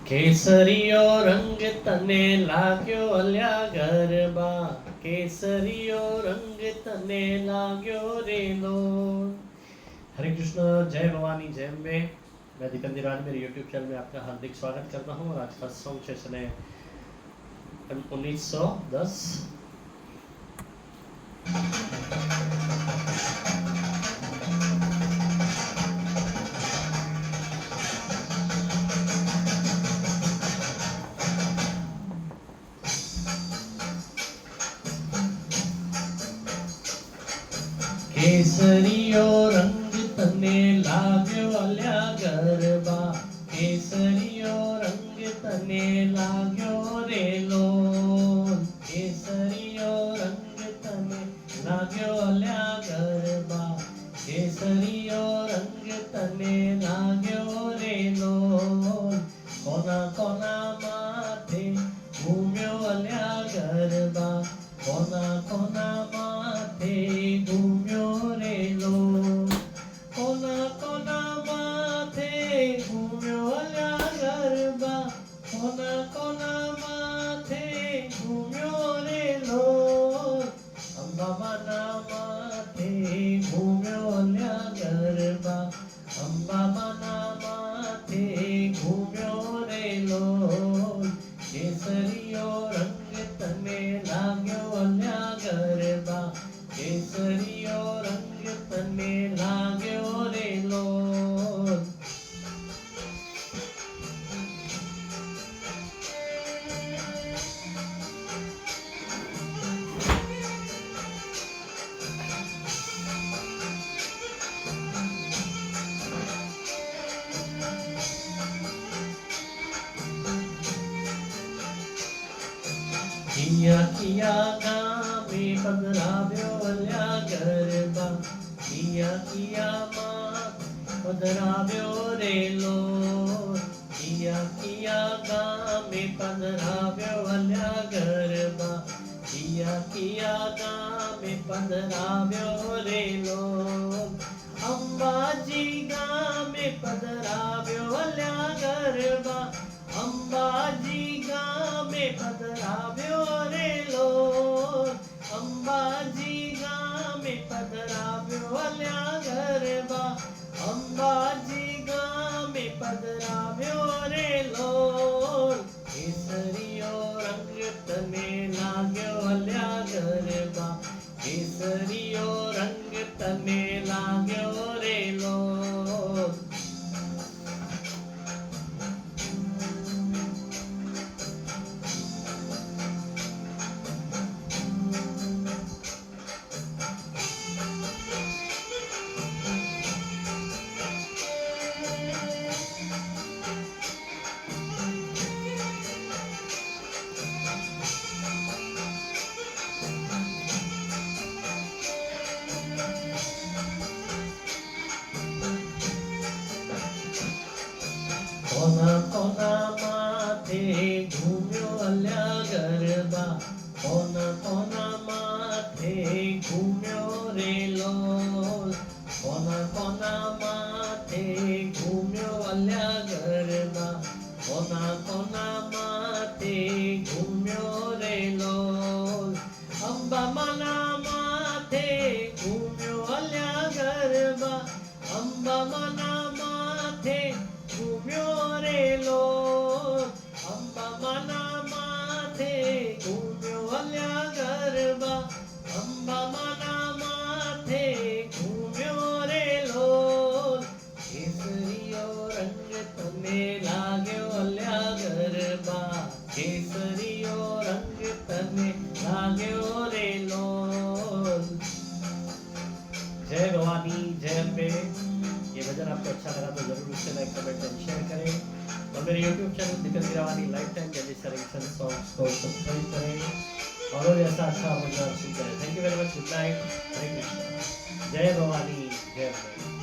કેસરીયો રંગ તને લાગ્યો અલ્યા ગરબા, કેસરીયો રંગ तने लाग्यो रेलो। हरे कृष्ण, जय भवानी, जय अम्बे। मैं दीपक निराज, मेरे यूट्यूब चैनल में आपका हार्दिक स्वागत करता हूँ। और आज का सॉन्ग सेशन है 1910। केसरियो रंग तने लाग्यो अल्या गरबा, केसरियो रंग तने लाग्यो रेलो। केसरियो रंग तने लाग्यो अल्या गरबा, केसरियो रंग तने लाग्यो रेलो। कोना कोना माथे घूम्यो अल्या गरबा, कोना कोना माथे घूम्यो रेलो। कोना कोना माथे घूम्यो अल्या गरबा, कोना कोना माथे घूम्यो रेलो। अंबाबाना माथे घूम्यो अल्या गरबा, अंबाबाना माथे घूम्यो रेलो। केसरियो रंग तने लाग्यो अल्या गरबा, केसरियो रंग तने लाग्यो रेलो। किया किया गामे पधराव्यो अल्या गरबा, किया किया मां पधराव्यो रेलो। किया किया गामे पधराव्यो अल्या गरबा, किया किया गामे पधराव्यो रेलो। अंबाजी गामे पधराव्यो अल्या गरबा, अंबाजी गामे पधराव्यो रेलो। अंबाजी गामे पधराव्यो अल्या गरबा, अंबाजी गामे पधराव्यो रेलो। केसरियो रंग तने लाग्यो अल्या गरबा, केसरियो रंग तने लाग्यो रेलो। कोना कोना माथे घूम्यो अल्या गरबा, कोना कोना माथे घूम्यो रेलो। कोना कोना माथे घूम्यो अल्या गरबा, कोना कोना माथे घूम्यो रेलो। अंबा मना माथे घूम्यो अल्या गरबा, अंबा मना माथे घूम्यो रेलो। अंबा मना माथे घूम्यो अल्या गरबा, अंबा मना माथे घूम्यो रेलो। केसरियो रंग तने लाग्यो अल्या गरबा, केसरियो रंग तने लाग्यो रेलो। जय भवानी, जय अम्बे। ये भजन आपको अच्छा लगा तो जरूर उससे लाइक, कमेंट एंड शेयर करें। और मेरे YouTube चैनल दीपक निरावानी लाइफ टाइम जल्दी सरेक्शन सॉन्ग्स को सब्सक्राइब करें और ऐसा अच्छा भजन सुनते रहें। Thank you very much. Good night. Hare Krishna. जय भवानी, जय अम्बे।